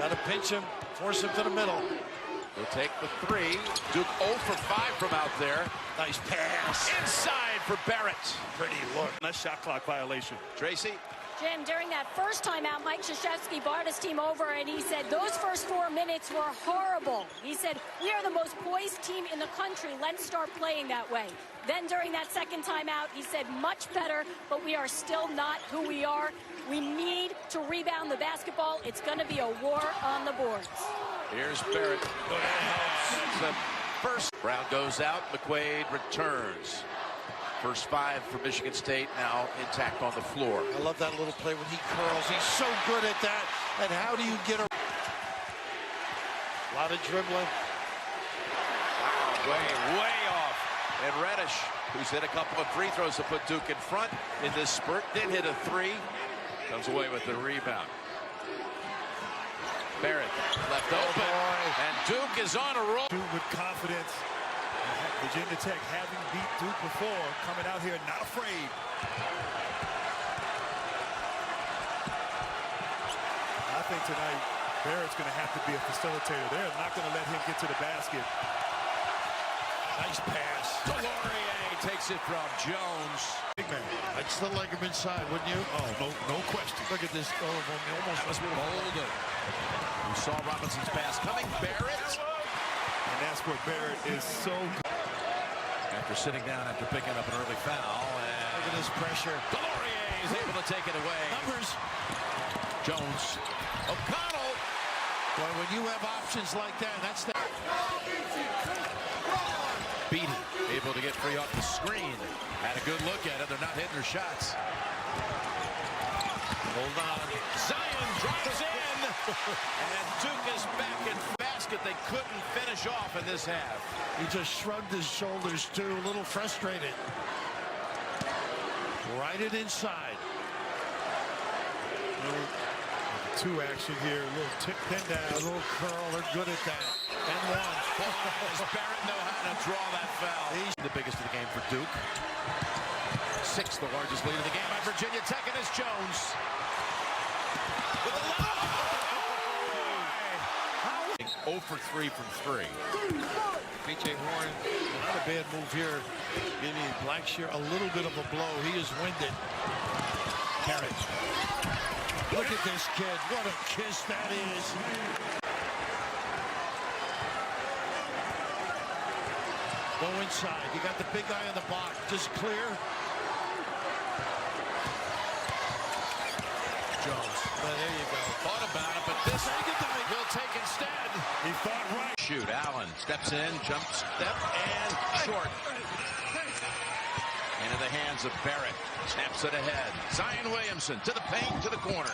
Got to pinch him, force him to the middle. He'll take the three. Duke 0 for 5 from out there. Nice pass. Inside for Barrett. Pretty look. That's shot clock violation. Tracy. Jim, during that first timeout, Mike Krzyzewski brought his team over, and he said those first 4 minutes were horrible. He said, we are the most poised team in the country. Let's start playing that way. Then during that second timeout, he said, much better, but we are still not who we are. We need to rebound the basketball. It's going to be a war on the boards. Here's Barrett. The first. Brown goes out. McQuaid returns. First 5 for Michigan State, now intact on the floor. I love that little play when he curls. He's so good at that. And how do you get a lot of dribbling? Wow, way off. And Reddish, who's hit a couple of free throws to put Duke in front in this spurt, did hit a 3. Comes away with the rebound. Barrett left open, and Duke is on a roll. With confidence. Virginia Tech, having beat Duke before, coming out here not afraid. I think tonight Barrett's going to have to be a facilitator. They're not going to let him get to the basket. Nice pass. Delorier takes it from Jones. Big man. I'd still like him inside, wouldn't you? Oh, no question. Look at this. Oh, almost That was Bolden. We saw Robinson's pass coming. Barrett. And that's where Barrett is so good. After sitting down after picking up an early foul. And look at this pressure. Delorier is able to take it away. Numbers. Jones. O'Connell. Boy, when you have options like that, that's the... Beatty able to get free off the screen. Had a good look at it. They're not hitting their shots. Hold on. Zion drops in. And Duke is back in basket. They couldn't finish off in this half. He just shrugged his shoulders too, a little frustrated. Right it inside. Two action here, a little tip pin down. A little curl, they're good at that. And one. Does Barrett know how to draw that foul? He's the biggest of the game for Duke. 6th, the largest lead of the game by Virginia Tech, and it's Jones. With the 0 for 3 from 3. B.J. Horn, not a bad move here. Giving Blackshear a little bit of a blow. He is winded. Barrett. Look at this kid. What a kiss that is. Go inside. You got the big guy in the box. Just clear. Jones. Well, there you go. Thought about it, but this will take instead. He thought right. Shoot. Allen steps in, jump step, and short. Into the hands of Barrett. Snaps it ahead. Zion Williamson to the paint, to the corner.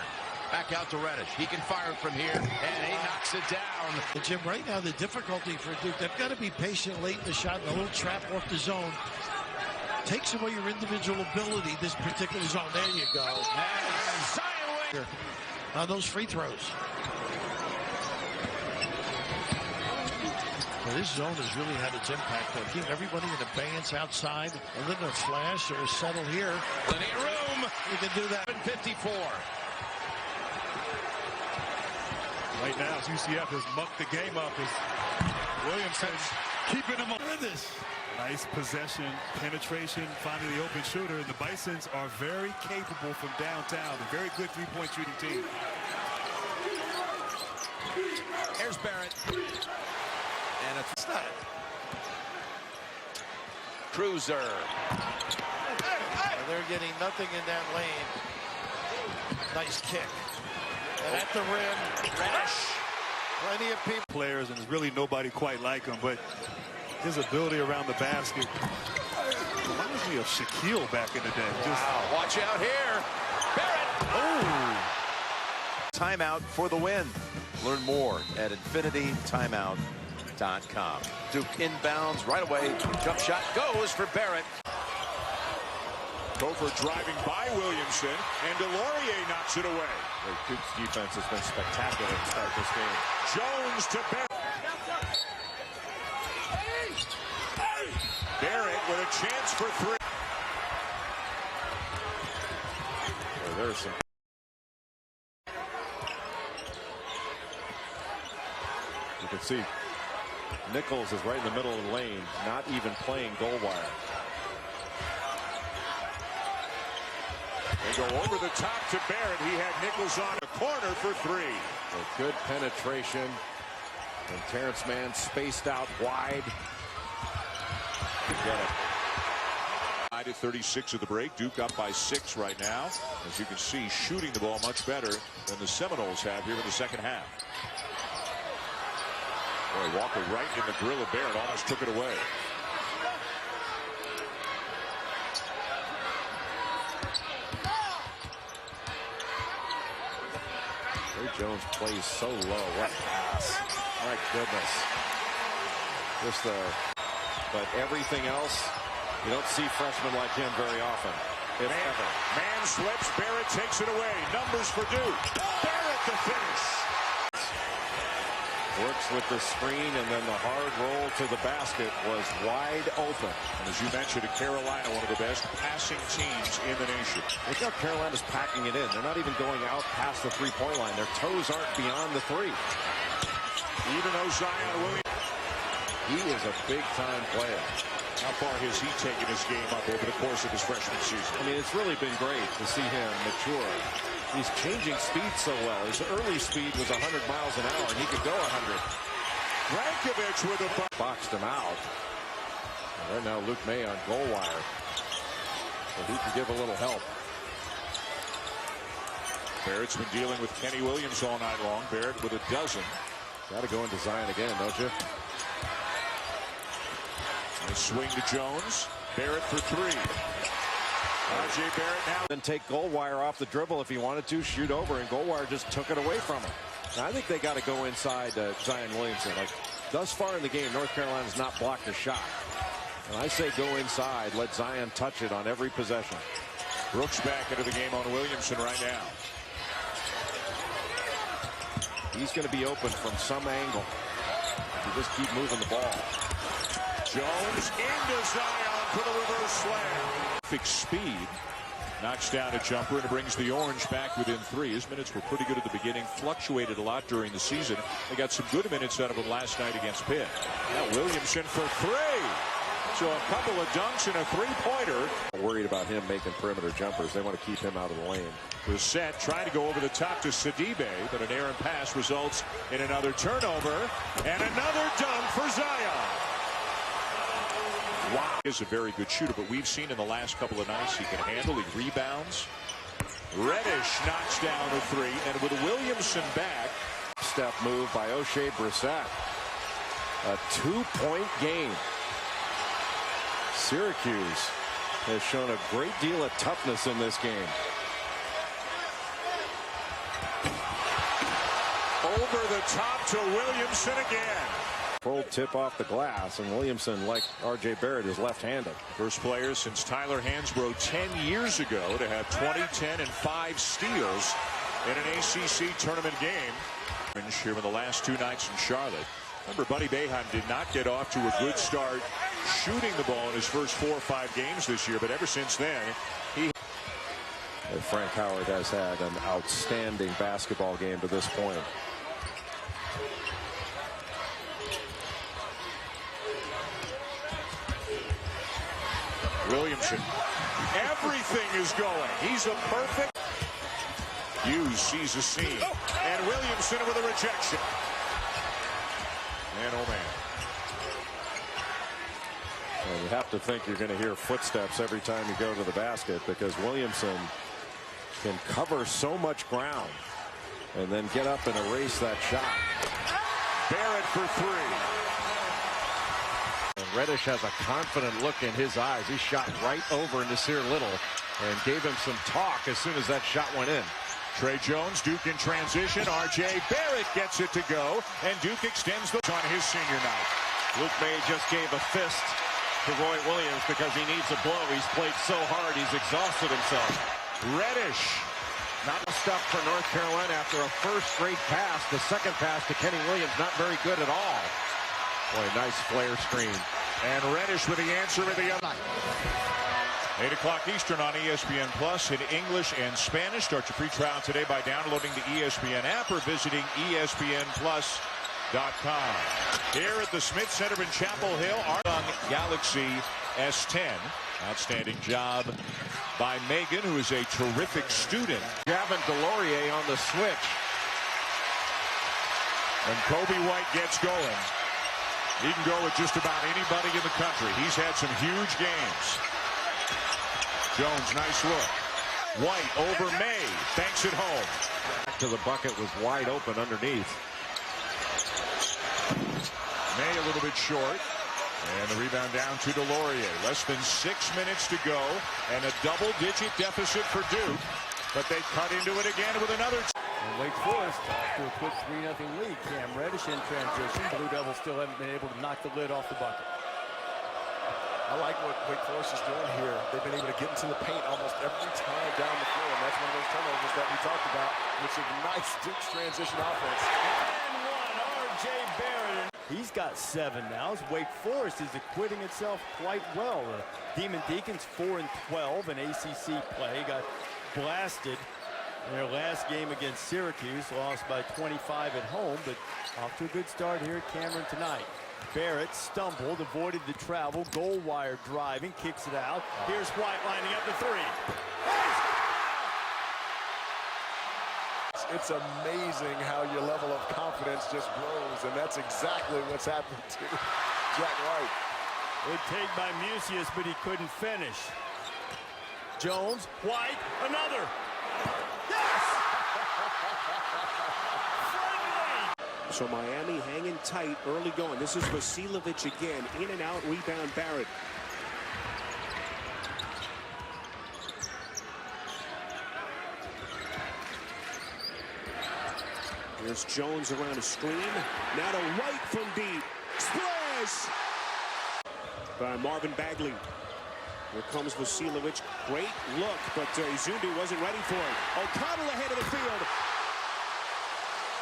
Back out to Reddish. He can fire it from here, and he knocks it down. And Jim, right now, the difficulty for Duke, they've got to be patient late in the shot, and a little trap off the zone. Takes away your individual ability, this particular zone. There you go. And Zion Williamson on those free throws. Well, this zone has really had its impact, though. Keep everybody in abeyance outside, and then a flash or a settle here. Plenty of room. You can do that. 54. Right now, UCF has mucked the game up as Williamson keeping him up. Look at this. Nice possession, penetration, finding the open shooter. And the Bisons are very capable from downtown. A very good three-point shooting team. Here's Barrett. And it's not. Cruiser. They're getting nothing in that lane. Nice kick. And at the rim, Reddish. Plenty of people. Players, and there's really nobody quite like him, but his ability around the basket reminds me of Shaquille back in the day. Wow, watch out here. Barrett. Oh! Timeout for the win. Learn more at infinitytimeout.com. Duke inbounds right away. Jump shot goes for Barrett. Gopher driving by Williamson, and Delorier knocks it away. Duke's defense has been spectacular to start this game. Jones to Barrett. Barrett with a chance for 3. Well, there's some. You can see Nichols is right in the middle of the lane, not even playing goal wire. They go over the top to Barrett. He had Nichols on a corner for three. A good penetration. And Terrence Mann spaced out wide. Get it. At 36 of the break. Duke up by 6 right now. As you can see, shooting the ball much better than the Seminoles have here in the second half. Boy, Walker right in the grill of Barrett. Almost took it away. Ray Jones plays so low. What pass. My goodness. But everything else, you don't see freshmen like him very often, if ever. Man slips. Barrett takes it away. Numbers for Duke. Barrett the finish. Works with the screen, and then the hard roll to the basket was wide open. And as you mentioned, Carolina, one of the best passing teams in the nation. Look how Carolina's packing it in. They're not even going out past the three-point line. Their toes aren't beyond the three. Even though Zion Williams, he is a big-time player. how far has he taken his game up over the course of his freshman season? I mean, it's really been great to see him mature. He's changing speed so well. His early speed was 100 miles an hour, and he could go 100. Rankovic with a Boxed him out. And right now, Luke May on goal wire. So he can give a little help. Barrett's been dealing with Kenny Williams all night long. Barrett with a dozen. Got to go into Zion again, don't you? Nice swing to Jones. Barrett for three. RJ Barrett now. Then take Goldwire off the dribble if he wanted to, shoot over, and Goldwire just took it away from him. Now, I think they got to go inside Zion Williamson. Like, thus far in the game, North Carolina's not blocked a shot. And I say go inside, let Zion touch it on every possession. Brooks back into the game on Williamson right now. He's going to be open from some angle. You just keep moving the ball. Jones into Zion for the reverse slam. Fixed speed. Knocks down a jumper and brings the Orange back within three. His minutes were pretty good at the beginning. Fluctuated a lot during the season. They got some good minutes out of him last night against Pitt. Now Williamson for three. So a couple of dunks and a three-pointer. Worried about him making perimeter jumpers. They want to keep him out of the lane. Brissett trying to go over the top to Sidibe, but an errant pass results in another turnover and another dunk for Zion. Wow. He is a very good shooter, but we've seen in the last couple of nights he can handle. He rebounds. Reddish knocks down a three, and with Williamson back. Step move by O'Shea Brissett. A 2-point game. Syracuse has shown a great deal of toughness in this game. Over the top to Williamson again. Full tip off the glass, and Williamson, like R.J. Barrett, is left-handed. First player since Tyler Hansbrough 10 years ago to have 20, 10, and 5 steals in an ACC tournament game. Here in the last two nights in Charlotte. Remember, Buddy Boeheim did not get off to a good start shooting the ball in his first 4 or 5 games this year, but ever since then, he... Frank Howard has had an outstanding basketball game to this point. Williamson. Everything is going. He's a perfect. Hughes sees a seam. And Williamson with a rejection. Man, oh man. Well, you have to think you're going to hear footsteps every time you go to the basket, because Williamson can cover so much ground and then get up and erase that shot. Barrett for three. And Reddish has a confident look in his eyes. He shot right over Nasir Little and gave him some talk as soon as that shot went in. Trey Jones, Duke in transition. RJ Barrett gets it to go, and Duke extends the on his senior night. Luke May just gave a fist to Roy Williams because he needs a blow. He's played so hard, he's exhausted himself. Reddish. Not a stop for North Carolina after a first straight pass. The second pass to Kenny Williams, not very good at all. Boy, nice flare screen. And Reddish with the answer at the other. 8 o'clock Eastern on ESPN Plus in English and Spanish. Start your free trial today by downloading the ESPN app or visiting ESPNplus.com. Here at the Smith Center in Chapel Hill, our Galaxy S10. Outstanding job by Megan, who is a terrific student. Gavin Delorier on the switch. When Kobe White gets going, he can go with just about anybody in the country. He's had some huge games. Jones, nice look. White over May, banks it home. Back to the bucket was wide open underneath. May a little bit short. And the rebound down to Delorier. Less than 6 minutes to go. And a double-digit deficit for Duke. But they cut into it again with another. And Wake Forest to a quick 3-0 lead. Cam Reddish in transition. Blue Devils still haven't been able to knock the lid off the bucket. I like what Wake Forest is doing here. They've been able to get into the paint almost every time down the floor. And that's one of those turnovers that we talked about, which ignites Duke's transition offense. And one, R.J. Barrett. He's got 7 now. Wake Forest is acquitting itself quite well. The Demon Deacons 4-12 in ACC play. Got blasted in their last game against Syracuse. Lost by 25 at home, but off to a good start here at Cameron tonight. Barrett stumbled, avoided the travel, goal wire driving, kicks it out. Here's White lining up the 3. It's amazing how your level of confidence just grows, and that's exactly what's happened to Jack White. Good take by Musius, but he couldn't finish. Jones, White, another. Yes! So Miami hanging tight early going. This is Vasiljevic again. In and out, rebound Barrett. There's Jones around a screen. Now to White from deep. Splash! By Marvin Bagley. Here comes Vasiljevic. Great look, but Izumbi wasn't ready for it. O'Connell ahead of the field.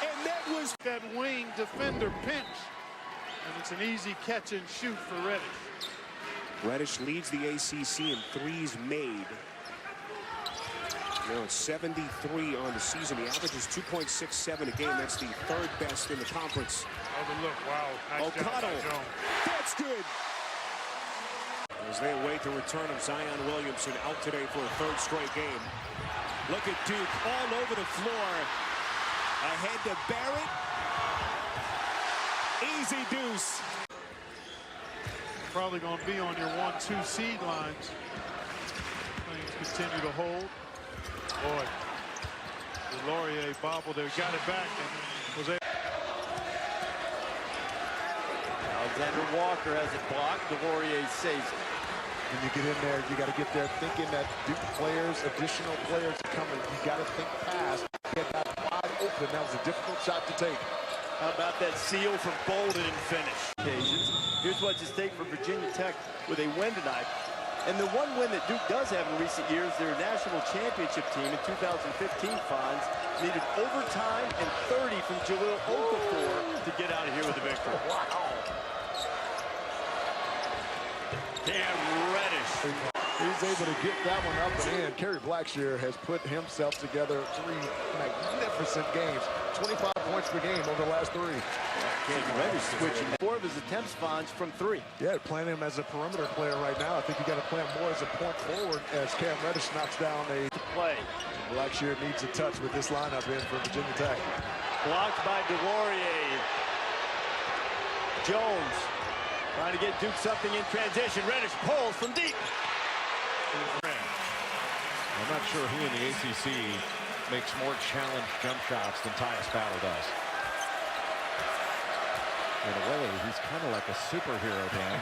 And that was that wing defender pinch. And it's an easy catch and shoot for Reddish. Reddish leads the ACC in threes made. Now it's 73 on the season. The average is 2.67 a game. That's the 3rd best in the conference. Overlook, wow. Nice O'Connell, that's good. As they await the return of Zion Williamson out today for a 3rd straight game. Look at Duke all over the floor. Ahead to Barrett. Easy deuce. Probably going to be on your 1-2 seed lines. Things continue to hold. Boy, Delorier bobbled there, got it back, and was able. Alexander Walker has it blocked. Delorier saves it. When you get in there, you got to get there thinking that Duke players, additional players are coming. You got to think fast. Get that wide open. That was a difficult shot to take. How about that seal from Bolden and finish? Occasions. Here's what's at stake for Virginia Tech with a win tonight. And the one win that Duke does have in recent years, their national championship team in 2015 finds needed overtime and 30 from Jahlil Okafor to get out of here with a victory. Wow. Cam Reddish. He's able to get that one up and in. Kerry Blackshear has put himself together 3 magnificent games. 25 points per game over the last 3. Cam Reddish switching 4 of his attempts finds from 3. Yeah, playing him as a perimeter player right now. I think you got to play him more as a point forward as Cam Reddish knocks down a play. Blackshear needs a touch with this lineup in for Virginia Tech. Blocked by Delorier. Jones trying to get Duke something in transition. Reddish pulls from deep. I'm not sure who in the ACC makes more challenged jump shots than Tyus Battle does. In a way, he's kind of like a superhero, Dan.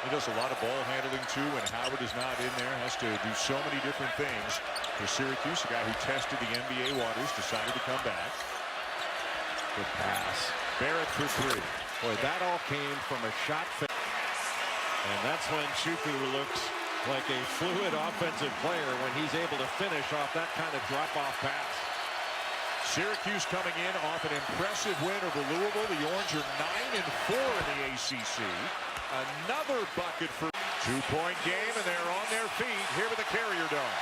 He does a lot of ball handling, too, and Howard is not in there. Has to do so many different things. For Syracuse, a guy who tested the NBA waters, decided to come back. Good pass. Barrett for 3. Boy, that all came from a shot fake. And that's when Chuku looks like a fluid offensive player when he's able to finish off that kind of drop-off pass. Syracuse coming in off an impressive win over Louisville. The Orange are 9-4 in the ACC. Another bucket for 2-point game, and they're on their feet here with the Carrier Dome.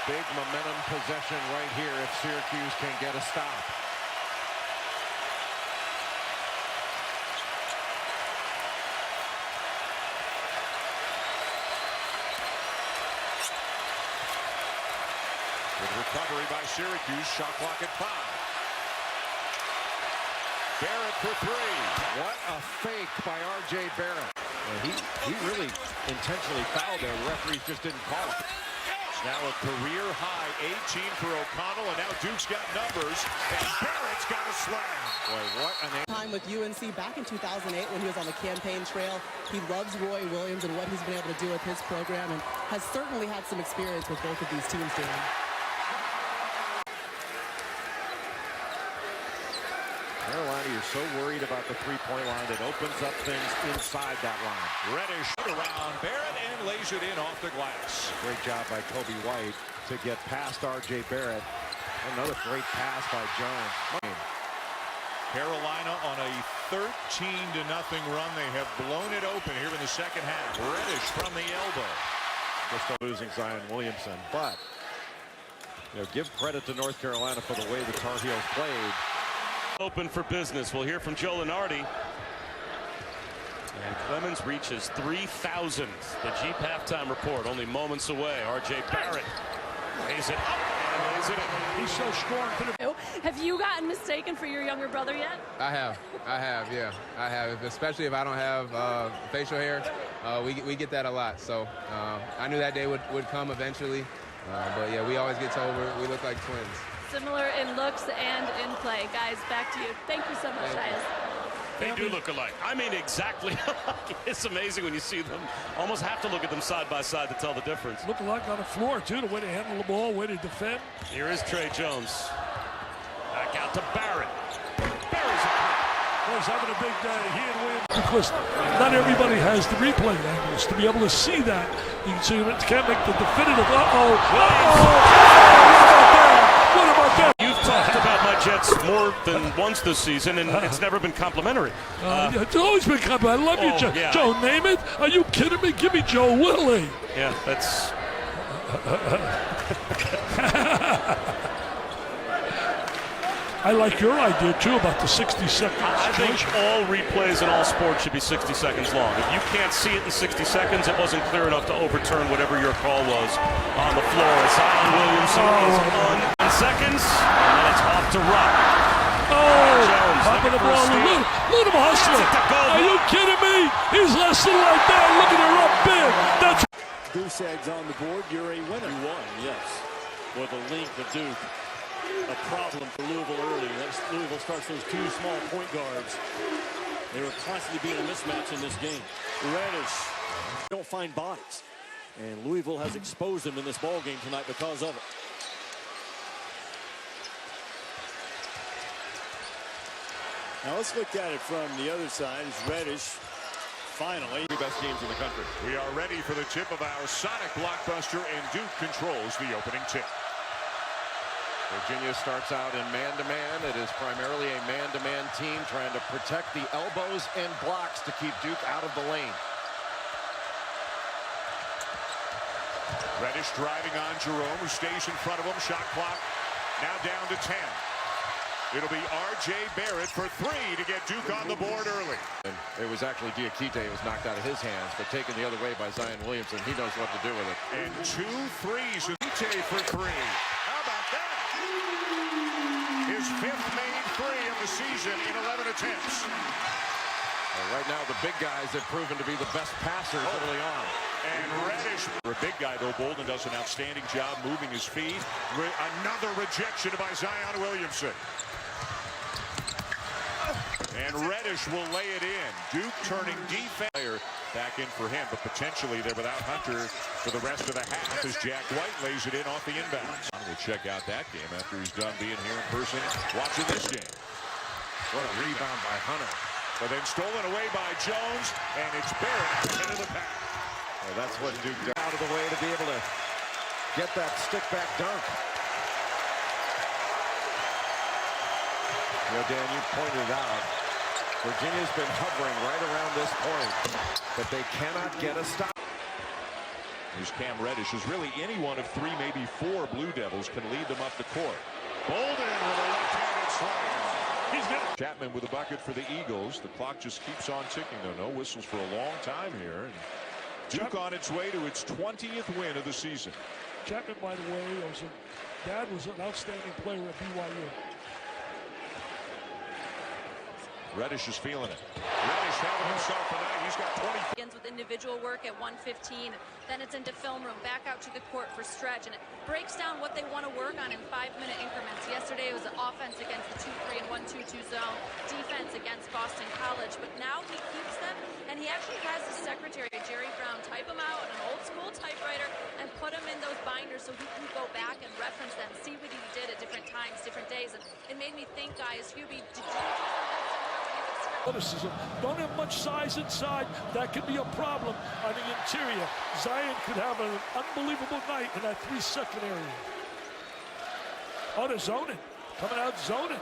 Big momentum possession right here if Syracuse can get a stop. recovery by Syracuse. Shot clock at 5. Barrett for 3. What a fake by R.J. Barrett. He really intentionally fouled there. The referees just didn't call it. Now a career high 18 for O'Connell, and now Duke's got numbers, and Barrett's got a slam. Boy, what an time with UNC back in 2008 when he was on the campaign trail. He loves Roy Williams and what he's been able to do with his program, and has certainly had some experience with both of these teams, Dan. Carolina, you're so worried about the three-point line that opens up things inside that line. Reddish around Barrett and lays it in off the glass. Great job by Kobe White to get past R.J. Barrett. Another great pass by Jones. Carolina on a 13-0 run. They have blown it open here in the second half. Reddish from the elbow. Just losing Zion Williamson, but give credit to North Carolina for the way the Tar Heels played. Open for business. We'll hear from Joe Lunardi. And Clemens reaches 3,000. The Jeep halftime report only moments away. R.J. Barrett lays it up and lays it in. He's so strong. Have you gotten mistaken for your younger brother yet? I have, yeah. I have, especially if I don't have facial hair. We get that a lot. So I knew that day would come eventually. But yeah, we always get told we look like twins. Similar in looks and in play. Guys, back to you. Thank you so much, guys. They do look alike. I mean, exactly alike. It's amazing when you see them. Almost have to look at them side by side to tell the difference. Look alike on the floor, too, the way they handle the ball, way they defend. Here is Trey Jones. Back out to Barrett. Barrett's He's having a big day. He and Williams. Because not everybody has the replay angles to be able to see that. You can see it can't make the definitive. What about that? You've talked about my Jets more than once this season, and it's never been complimentary. It's always been complimentary. I love you, Joe. Yeah. Joe Namath? Are you kidding me? Give me Joe Willie. Yeah, that's... I like your idea, too, about the 60 seconds. I think all replays in all sports should be 60 seconds long. If you can't see it in 60 seconds, it wasn't clear enough to overturn whatever your call was on the floor. Zion Williamson is on 10 seconds, and then it's off to Rupp. Jones looking for a steal. Look at him hustling. Are you kidding me? He's hustling like that. Look at her up big. That's Goose eggs on the board. You're a winner. You won, yes. For the length of Duke. A problem for Louisville early. Louisville starts those two small point guards. They were constantly being a mismatch in this game. Reddish don't find bodies. And Louisville has exposed them in this ball game tonight because of it. Now let's look at it from the other side. It's Reddish. Finally, The best teams in the country. We are ready for the tip of our Sonic blockbuster, and Duke controls the opening tip. Virginia starts out in man-to-man. It is primarily a man-to-man team trying to protect the elbows and blocks to keep Duke out of the lane. Reddish driving on Jerome, who stays in front of him. Shot clock now down to 10. It'll be R.J. Barrett for 3 to get Duke on the board early. And it was actually Diakite was knocked out of his hands, but taken the other way by Zion Williamson. He knows what to do with it. And 2 threes. Diakite for 3. How about that? His 5th made 3 of the season in 11 attempts. Well, right now, the big guys have proven to be the best passers early on. And Reddish, for a big guy, though, Bolden does an outstanding job moving his feet. Another rejection by Zion Williamson. And Reddish will lay it in. Duke turning defense back in for him, but potentially they're without Hunter for the rest of the half as Jack White lays it in off the inbounds. We'll check out that game after he's done being here in person watching this game. What a rebound by Hunter. But then stolen away by Jones, and it's Barrett into the pack. Well, that's what Duke does. Out of the way to be able to get that stick-back dunk. You know, Dan, you pointed out, Virginia's been hovering right around this point, but they cannot get a stop. Here's Cam Reddish. Is really any one of 3, maybe 4 Blue Devils can lead them up the court. Bolden with a left-handed slam. He's got Chapman with a bucket for the Eagles. The clock just keeps on ticking, though. No whistles for a long time here. And Duke on its way to its 20th win of the season. Chapman, by the way, Dad was an outstanding player at BYU. Reddish is feeling it. Reddish having himself a night. He's got 20. Begins with individual work at 1:15. Then it's into film room, back out to the court for stretch, and it breaks down what they want to work on in 5-minute increments. Yesterday it was offense against the 2-3 and 1-2-2 zone, defense against Boston College, but now he keeps them, and he actually has his secretary, Jerry Brown, type them out on an old-school typewriter and put them in those binders so he can go back and reference them, see what he did at different times, different days. And it made me think, guys, Hubie, did you do something? Athleticism. Don't have much size inside. That could be a problem on the interior. Zion could have an unbelievable night in that 3-second area. Oh, they're zoning. Coming out zoning.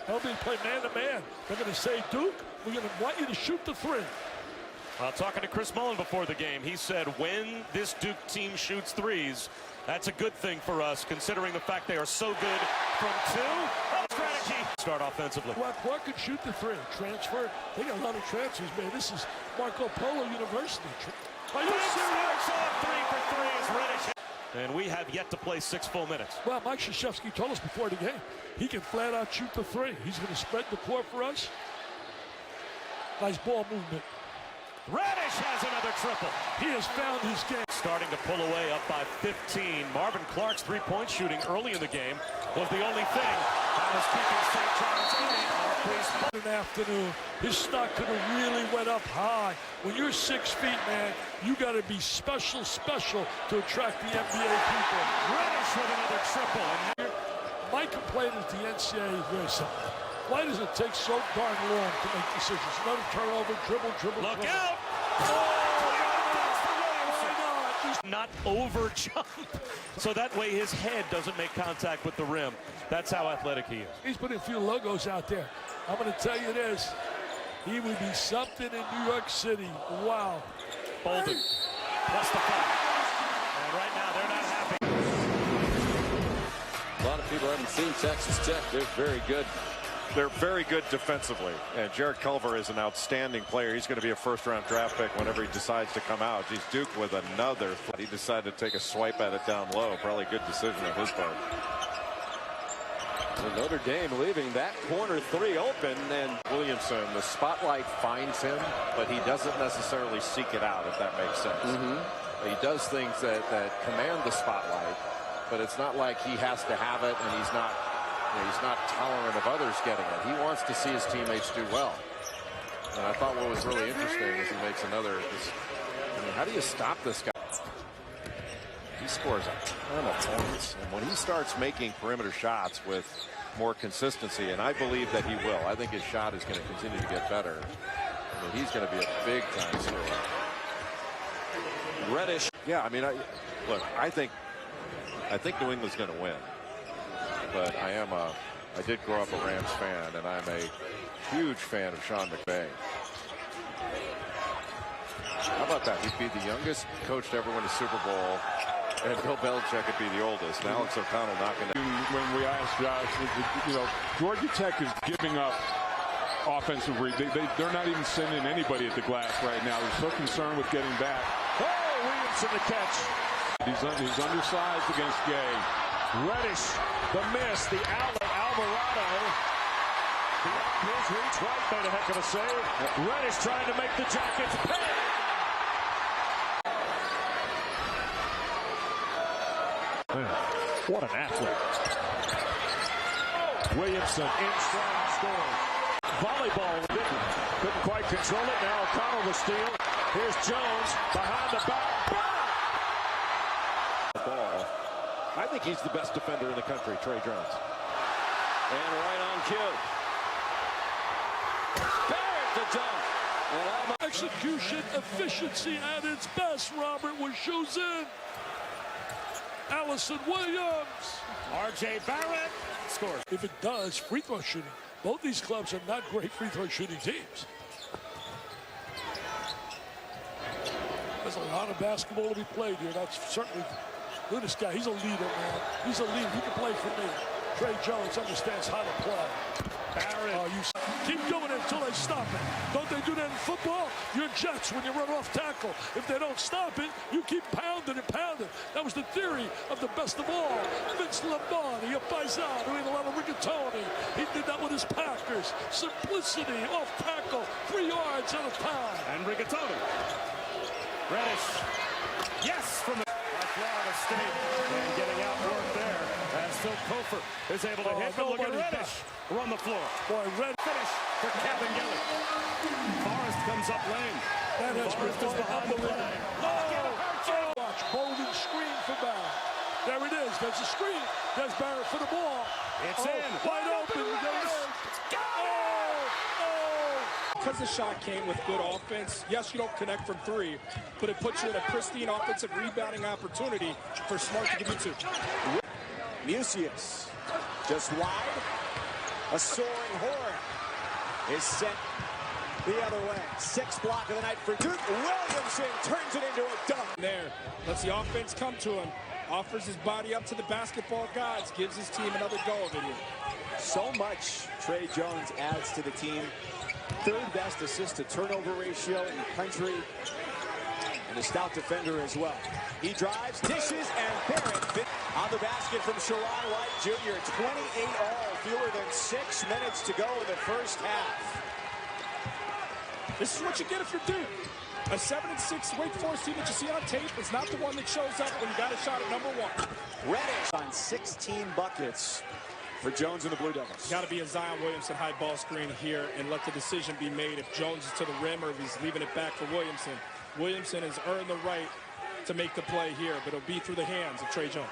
They'll be playing man-to-man. They're going to say, Duke, we're going to want you to shoot the 3. Talking to Chris Mullen before the game, he said when this Duke team shoots threes, that's a good thing for us, considering the fact they are so good from 2. Strategy. Start offensively. Well, Clark could shoot the 3. Transfer. They got a lot of transfers, man. This is Marco Polo University. Are you serious? 3 for 3 is Reddish. And we have yet to play 6 full minutes. Well, Mike Krzyzewski told us before the game, he can flat out shoot the 3. He's going to spread the court for us. Nice ball movement. Reddish has another triple. He has found his game. Starting to pull away up by 15. Marvin Clark's 3-point shooting early in the game was the only thing that was keeping St. John's in it. An afternoon, his stock could have really went up high. When you're 6 feet, man, you got to be special to attract the NBA people. Reddish with another triple. And my complaint is the NCAA is very simple. Why does it take so darn long to make decisions? Another turnover, dribble. Look out! Not over jump, so that way his head doesn't make contact with the rim. That's how athletic he is. He's putting a few logos out there. I'm going to tell you this. He would be something in New York City. Wow. Bolden plus the 5. And right now they're not happy. A lot of people haven't seen Texas Tech. They're very good. They're very good defensively, and Jared Culver is an outstanding player. He's going to be a first-round draft pick whenever he decides to come out. He's Duke with another. He decided to take a swipe at it down low. Probably a good decision on his part. So Notre Dame leaving that corner 3 open, and Williamson, the spotlight finds him, but he doesn't necessarily seek it out, if that makes sense. He does things that command the spotlight, but it's not like he has to have it, and he's not tolerant of others getting it. He wants to see his teammates do well. And I thought what was really interesting is he makes another. I mean, how do you stop this guy? He scores a ton of points. And when he starts making perimeter shots with more consistency, and I believe that he will, I think his shot is going to continue to get better. I mean, he's going to be a big-time scorer. Reddish. Yeah, I mean, look, I think New England's going to win. But I did grow up a Rams fan, and I'm a huge fan of Sean McVay. How about that? He'd be the youngest coach to ever win a Super Bowl, and Bill Belichick would be the oldest. And Alex O'Connell knocking it. When we asked Josh, Georgia Tech is giving up offensive. They're not even sending anybody at the glass right now. They're so concerned with getting back. Oh, Williamson the catch. He's undersized against Gay. Reddish, the miss, the outlet, Alvarado. Beyond his reach, White made a heck of a save. Reddish trying to make the Jackets pay. What an athlete. Williamson in strong scores. Volleyball couldn't quite control it. Now O'Connell the steal. Here's Jones behind the back. Ball. I think he's the best defender in the country, Trey Jones. And right on cue. Barrett the dunk. Execution, efficiency at its best, Robert, with shoes in. Allison Williams. R.J. Barrett scores. If it does, free throw shooting. Both these clubs are not great free throw shooting teams. There's a lot of basketball to be played here. That's certainly. Look at this guy. He's a leader, man. He's a leader. He can play for me. Trey Jones understands how to play. Barrett. Oh, you keep doing it until they stop it. Don't they do that in football? You're Jets when you run off tackle. If they don't stop it, you keep pounding and pounding. That was the theory of the best of all. Vince Lombardi, a paisan who ate a lot of rigatoni. He did that with his Packers. Simplicity, off tackle, 3 yards at a time. And rigatoni. Reddish. Yes, from the Florida State. And getting out work there as Phil Kofer is able to hit. But look at Reddish run the floor. Boy, Red finish for Cabangeli. Forrest comes up lane. That has Forrest is behind the play. Watch, Bolden screen for Barrett. There it is. There's a screen. There's Barrett for the ball. It's in. Wide open. Because the shot came with good offense, yes, you don't connect from 3, but it puts you in a pristine offensive rebounding opportunity for Smart to give you 2. Musius just wide. A soaring Horn is sent the other way. 6th block of the night for Duke. Williamson turns it into a dunk. There, lets the offense come to him. Offers his body up to the basketball gods. Gives his team another go of it here. So much Trey Jones adds to the team. 3rd best assist to turnover ratio in the country. And a stout defender as well. He drives, dishes, and Barrett on the basket from Sharon White Jr. 28 all, fewer than 6 minutes to go in the first half. This is what you get if you're Duke. A 7-6 Wake Forest team that you see on tape is not the one that shows up when you got a shot at number 1. Reddish on 16 buckets for Jones and the Blue Devils. Got to be a Zion Williamson high ball screen here and let the decision be made if Jones is to the rim or if he's leaving it back for Williamson. Williamson has earned the right to make the play here, but it'll be through the hands of Trey Jones.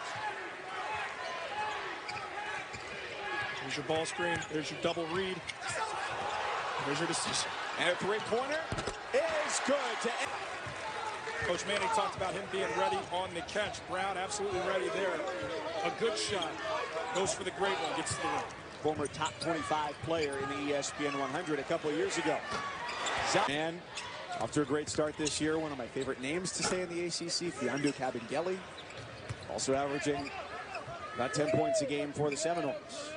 There's your ball screen. There's your double read. There's your decision. And a 3-pointer is good to end. Coach Manning talked about him being ready on the catch. Brown absolutely ready there. A good shot. Goes for the great one. Gets to the rim. Former top 25 player in the ESPN 100 a couple of years ago. And off to a great start this year. One of my favorite names to say in the ACC, Fiondu Kabengele. Also averaging about 10 points a game for the Seminoles.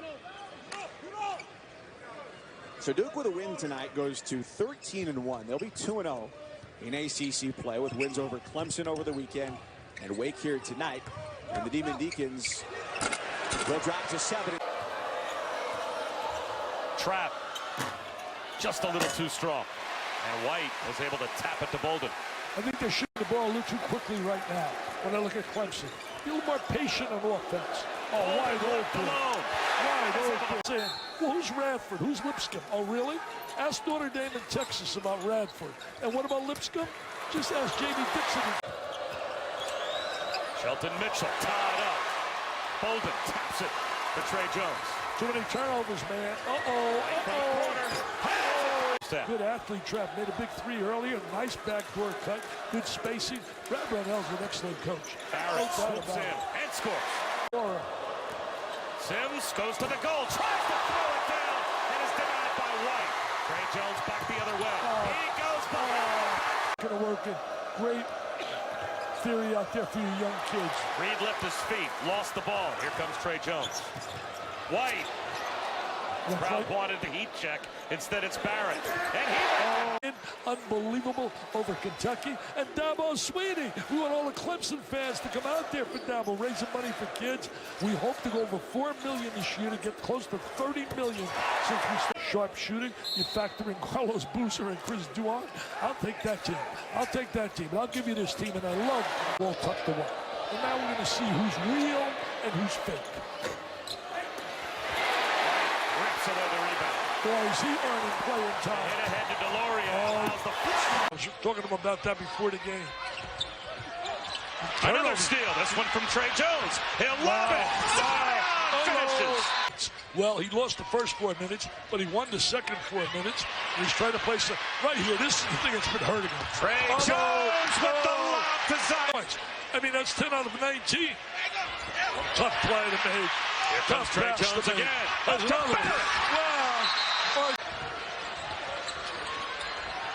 So Duke with a win tonight goes to 13-1. They'll be 2-0 in ACC play with wins over Clemson over the weekend and Wake here tonight. And the Demon Deacons will drop to 7. Trap just a little too strong. And White was able to tap it to Bolden. I think they're shooting the ball a little too quickly right now when I look at Clemson. Be a little more patient on offense. Oh, wide open. Wide open. Well, who's Radford? Who's Lipscomb? Oh, really? Ask Notre Dame and Texas about Radford. And what about Lipscomb? Just ask J.B. Dixon. Shelton Mitchell tied up. Bolden taps it for Trey Jones. Too many turnovers, man. Good athlete trap. Made a big 3 earlier. Nice backdoor cut. Good spacing. Brad Brownell's an excellent coach. Barrett swoops in and scores. Sims goes to the goal. Tries to throw it down and is denied by White. Trey Jones back the other way. He goes behind. Gonna work it. Great theory out there for you young kids. Reed left his feet. Lost the ball. Here comes Trey Jones. White. Crowd wanted the heat check. Instead, it's Barrett. And unbelievable over Kentucky. And Dabo Swinney. We want all the Clemson fans to come out there for Dabo, raising money for kids. We hope to go over $4 million this year to get close to $30 million since we started. Sharp shooting. You factor in Carlos Boozer and Chris Duhon. I'll take that team. I'll take that team. But I'll give you this team, and I love ball tucked away. And now we're going to see who's real and who's fake. Away the rebound. Boy, is he earning playing time. Hit ahead to DeLorean. I was talking to him about that before the game. Another steal. This one from Trey Jones. He'll love it. Finishes. Well, he lost the first 4 minutes, but he won the second 4 minutes. And he's trying to play some right here. This is the thing that's been hurting him. Trey Jones with the lob to Zion. I mean, that's 10 out of 19. Tough play to make. Here comes Trey Jones again. That's another one. Wow.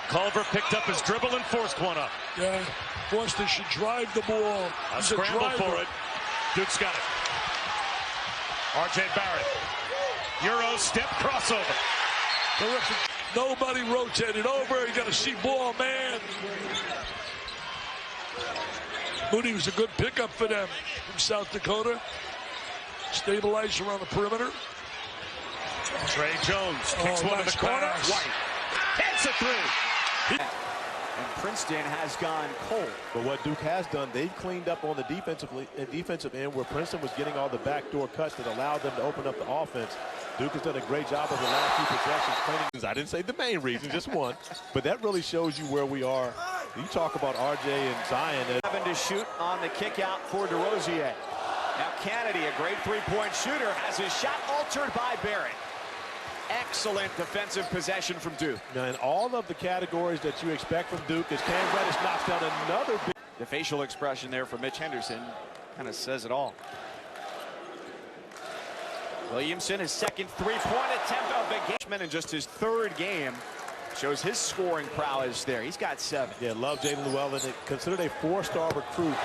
Culver picked up his dribble and forced one up. Yeah, Boston should drive the ball. A scramble for it. Duke's got it. R.J. Barrett. Euro step crossover. Terrific. Nobody rotated over. You got to see ball man. Moody was a good pickup for them from South Dakota. Stabilized around the perimeter. Trey Jones kicks one in the corner. White hits a three. And Princeton has gone cold. But what Duke has done, they've cleaned up on the defensive end where Princeton was getting all the backdoor cuts that allowed them to open up the offense. Duke has done a great job of the last few possessions cleaning. I didn't say the main reason, just one. But that really shows you where we are. You talk about RJ and Zion. Having to shoot on the kick out for DeRozier. Now Kennedy, a great three-point shooter, has his shot altered by Barrett. Excellent defensive possession from Duke. Now, in all of the categories that you expect from Duke, as Cam Reddish knocks down another big. The facial expression there from Mitch Henderson kind of says it all. Williamson, his second three-point attempt of the game in just his third game. Shows his scoring prowess there. He's got 7. Yeah, love Jalen Llewellyn. Considered a 4-star recruit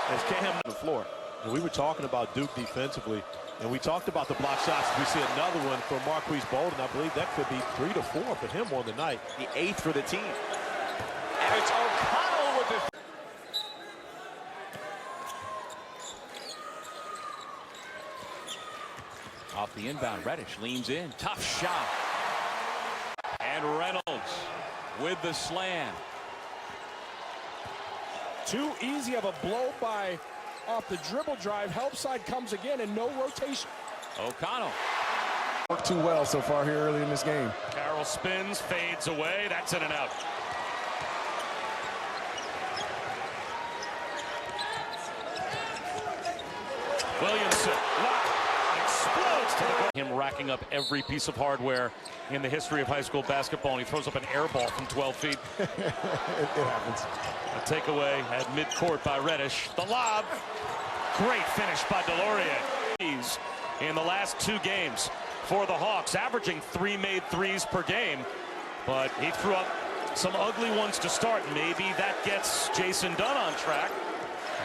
as Cam on the floor. And we were talking about Duke defensively. And we talked about the block shots. We see another one from Marquise Bolden. I believe that could be 3 to 4 for him on the night. The 8th for the team. And it's O'Connell with the... Off the inbound, Reddish leans in. Tough shot. And Reynolds with the slam. Too easy of a blow by off the dribble drive. Help side comes again and no rotation. O'Connell. Worked too well so far here early in this game. Carroll spins, fades away. That's in and out. Williamson explodes to the him racking up every piece of hardware in the history of high school basketball, and he throws up an air ball from 12 feet. it happens. A takeaway at midcourt by Reddish. The lob. Great finish by DeLaurier. In the last 2 games for the Hawks, averaging 3 made threes per game. But he threw up some ugly ones to start. Maybe that gets Jason Dunn on track,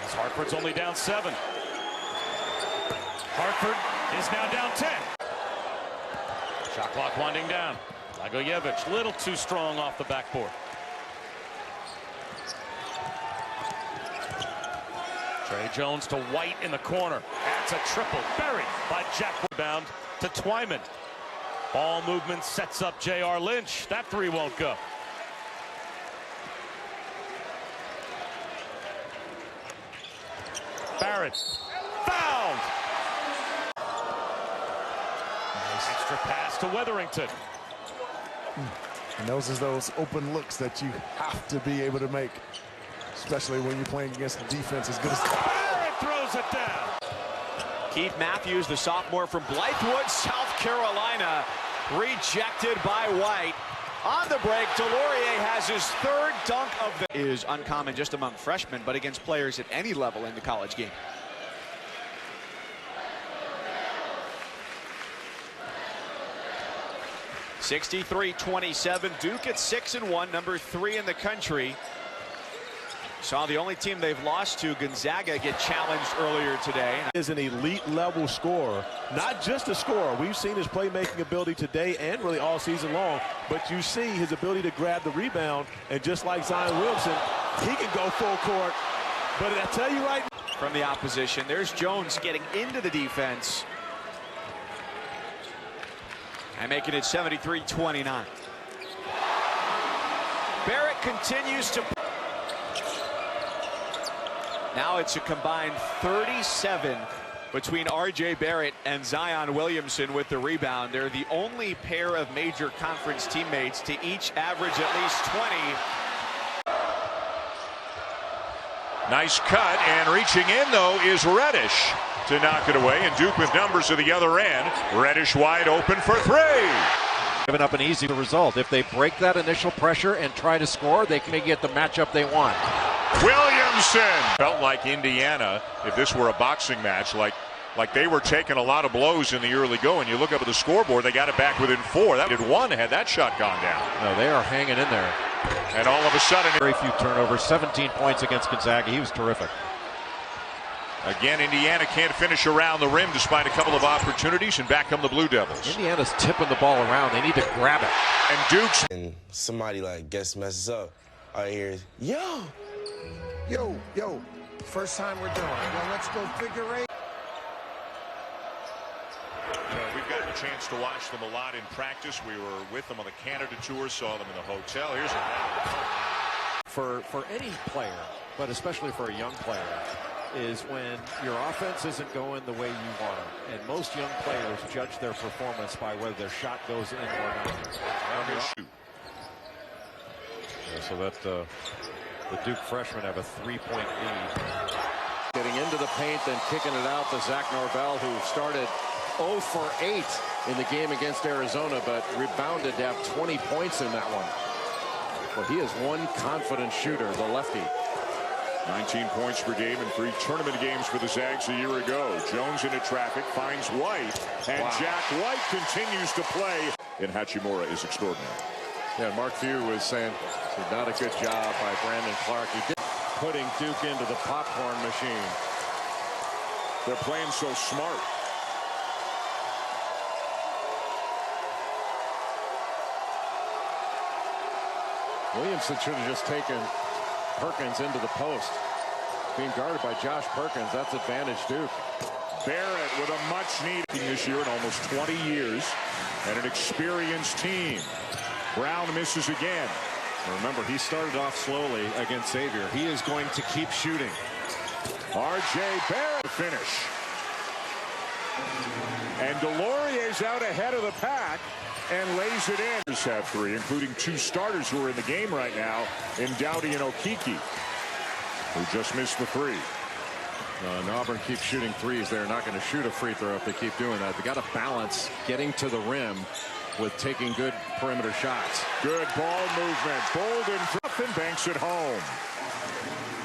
as Hartford's only down 7. Hartford is now down 10. Shot clock winding down. Blagojevic, little too strong off the backboard. Trey Jones to White in the corner. That's a triple. Buried by Jack. Rebound to Twyman. Ball movement sets up J.R. Lynch. That 3 won't go. Barrett. Fouled. Nice extra pass to Weatherington. And those are those open looks that you have to be able to make, especially when you're playing against a defense as good as... Barrett throws it down. Keith Matthews, the sophomore from Blythewood, South Carolina, rejected by White. On the break, DeLaurier has his 3rd dunk of the... Is uncommon just among freshmen, but against players at any level in the college game. (63-27). Duke at 6-1, number 3 in the country. Saw the only team they've lost to, Gonzaga, get challenged earlier today. Is an elite level scorer, not just a scorer. We've seen his playmaking ability today and really all season long, but you see his ability to grab the rebound, and just like Zion Williamson, he can go full court. But I tell you right now, from the opposition, there's Jones getting into the defense and making it 73-29. Barrett continues to... Now it's a combined 37 between R.J. Barrett and Zion Williamson with the rebound. They're the only pair of major conference teammates to each average at least 20. Nice cut, and reaching in, though, is Reddish to knock it away. And Duke with numbers at the other end. Reddish wide open for 3. Giving up an easy result. If they break that initial pressure and try to score, they can get the matchup they want. Williamson felt like Indiana, if this were a boxing match, like they were taking a lot of blows in the early going. You look up at the scoreboard, they got it back within 4. That did 1 had that shot gone down. No, they are hanging in there. And all of a sudden, very few turnovers, 17 points against Gonzaga. He was terrific. Again, Indiana can't finish around the rim despite a couple of opportunities, and back come the Blue Devils. Indiana's tipping the ball around. They need to grab it. And Duke's. And somebody like guess messes up. I hear, yo, first time we're doing it. Yo, let's go figure eight. We've gotten a chance to watch them a lot in practice. We were with them on the Canada tour, saw them in the hotel. Here's For any player, but especially for a young player, is when your offense isn't going the way you want it. And most young players judge their performance by whether their shot goes in or not. So that the Duke freshmen have a 3-point lead. Getting into the paint, then kicking it out to Zach Norvell, who started 0 for 8 in the game against Arizona, but rebounded to have 20 points in that one. Well, he is one confident shooter, the lefty. 19 points per game in 3 tournament games for the Zags a year ago. Jones into traffic, finds White, and Jack White continues to play. And Hachimura is extraordinary. Yeah, Mark Few was saying not a good job by Brandon Clark. He did putting Duke into the popcorn machine. They're playing so smart. Williamson should have just taken Perkins into the post. Being guarded by Josh Perkins, that's advantage Duke. Barrett with a much needed this year in almost 20 years, and an experienced team. Brown misses again. Remember, he started off slowly against Xavier. He is going to keep shooting. R.J. Barrett finish. And Delorier's out ahead of the pack and lays it in. Have 3, including 2 starters who are in the game right now in Dowdy and Okiki, who just missed the 3. And Auburn keeps shooting threes. They're not going to shoot a free throw if they keep doing that. They got to balance getting to the rim with taking good perimeter shots. Good ball movement. Bolden and banks it home.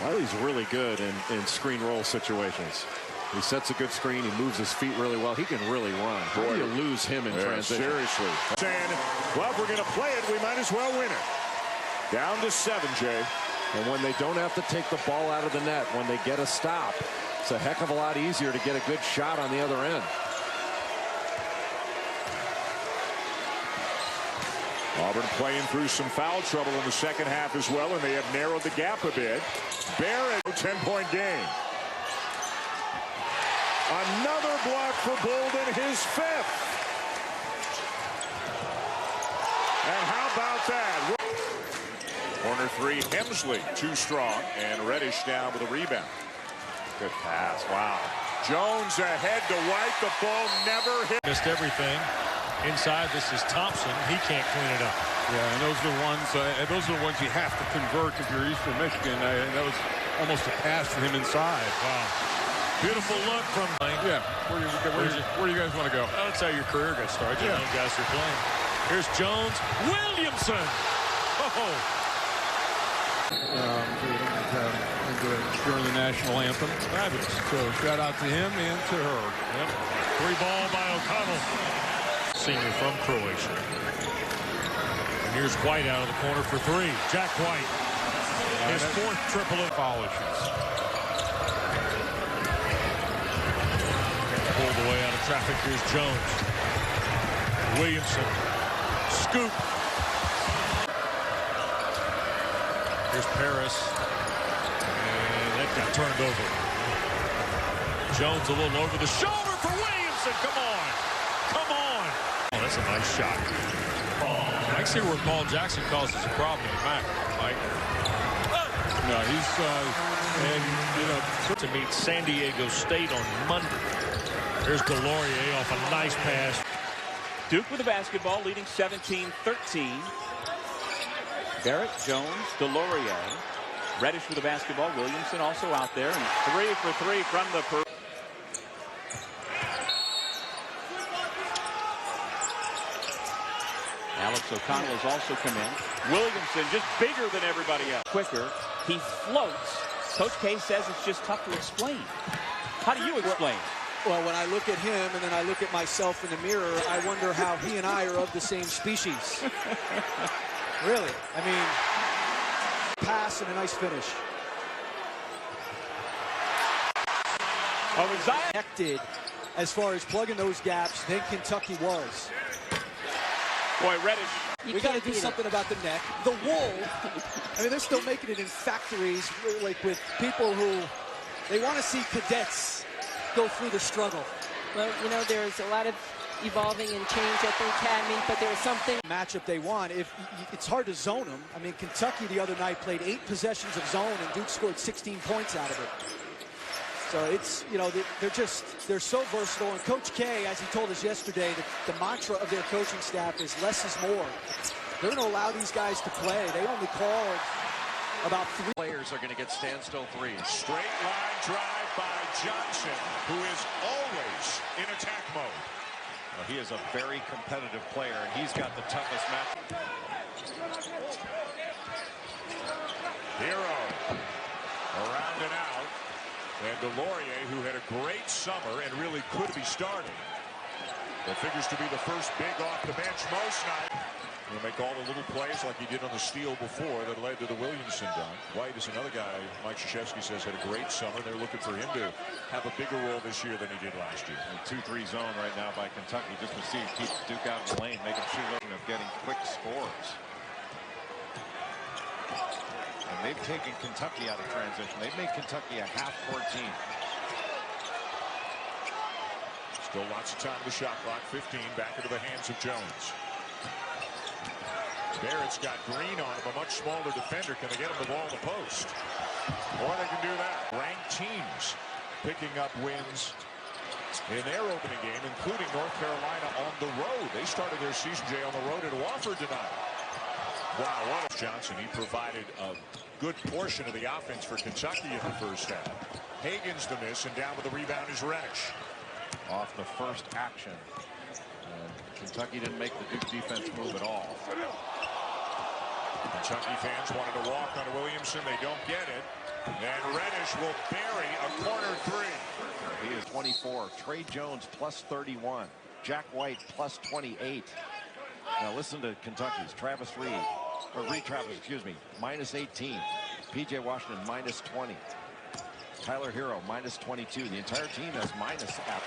Wiley's really good in screen roll situations. He sets a good screen. He moves his feet really well. He can really run. How do you lose him in transition? Seriously. Saying, well, if we're going to play it, we might as well win it. Down to 7, Jay. And when they don't have to take the ball out of the net, when they get a stop, it's a heck of a lot easier to get a good shot on the other end. Auburn playing through some foul trouble in the second half as well, and they have narrowed the gap a bit. Barrett, 10-point game. Another block for Bolden, his 5th. And how about that? Corner 3, Hemsley, too strong, and Reddish down with a rebound. Good pass, wow. Jones ahead to White, the ball never hit. Missed everything. Inside, this is Thompson. He can't clean it up. Yeah, and those are the ones you have to convert if you're Eastern Michigan. That was almost a pass to him inside. Wow. Beautiful look from. Yeah. Where do you guys want to go? That's how your career got started. You know, guys are playing. Here's Jones. Williamson. Oh. During the national anthem. Fabulous. So shout out to him and to her. Yep. 3-ball by O'Connell. Senior from Croatia. And here's White out of the corner for 3. Jack White. His 4th triple in foul issues. Pulled away out of traffic. Here's Jones. Williamson. Scoop. Here's Paris. And that got turned over. Jones a little over the shoulder for Williamson. Come on. Come on. Oh, that's a nice shot. I can see where Paul Jackson causes a problem in the back, Mike. No, he's, to meet San Diego State on Monday. Here's Delorier off a nice pass. Duke with the basketball, leading 17-13. Barrett, Jones, Delorier. Reddish with the basketball. Williamson also out there. And 3 for 3 from the per. Alex O'Connell has also come in. Williamson just bigger than everybody else. Quicker. He floats. Coach K says it's just tough to explain. How do you explain? Well, when I look at him and then I look at myself in the mirror, I wonder how he and I are of the same species. Really. I mean, pass and a nice finish. Connected as far as plugging those gaps than Kentucky was. Boy, Reddish. We got to do something about the neck. The wool, I mean, they're still making it in factories, like with people who, they want to see cadets go through the struggle. Well, you know, there's a lot of evolving and change at the academy, but there's something. Matchup they want. It's hard to zone them. I mean, Kentucky the other night played 8 possessions of zone, and Duke scored 16 points out of it. So it's, you know, they're so versatile. And Coach K, as he told us yesterday, the mantra of their coaching staff is less is more. They're going to allow these guys to play. They only called about 3 players are going to get standstill threes. Straight line drive by Johnson, who is always in attack mode. Well, he is a very competitive player, and he's got the toughest match. Hero around and out. And Delorier, who had a great summer and really could be starting. It figures to be the first big off the bench most night. He'll make all the little plays like he did on the steal before that led to the Williamson dunk. White is another guy Mike Krzyzewski says had a great summer. They're looking for him to have a bigger role this year than he did last year. A 2-3 zone right now by Kentucky just to see keep Duke out in the lane, making sure of getting quick scores. And they've taken Kentucky out of transition. They've made Kentucky a half-court team. Still lots of time to the shot clock. 15 back into the hands of Jones. Barrett's got Green on him, a much smaller defender. Can they get him the ball in the post? Or they can do that. Ranked teams picking up wins in their opening game, including North Carolina on the road. They started their season, Jay, on the road at Wofford tonight. Wow, what a Johnson. He provided a good portion of the offense for Kentucky in the first half. Hagen's the miss, and down with the rebound is Reddish. Off the first action. Kentucky didn't make the Duke defense move at all. Kentucky fans wanted to walk on Williamson. They don't get it. And Reddish will bury a corner 3. He is 24. Trey Jones plus 31. Jack White plus 28. Now listen to Kentucky's Travis Reed. Or Reed Travis, excuse me, minus 18. P.J. Washington minus 20. Tyler Hero minus 22. The entire team has minus.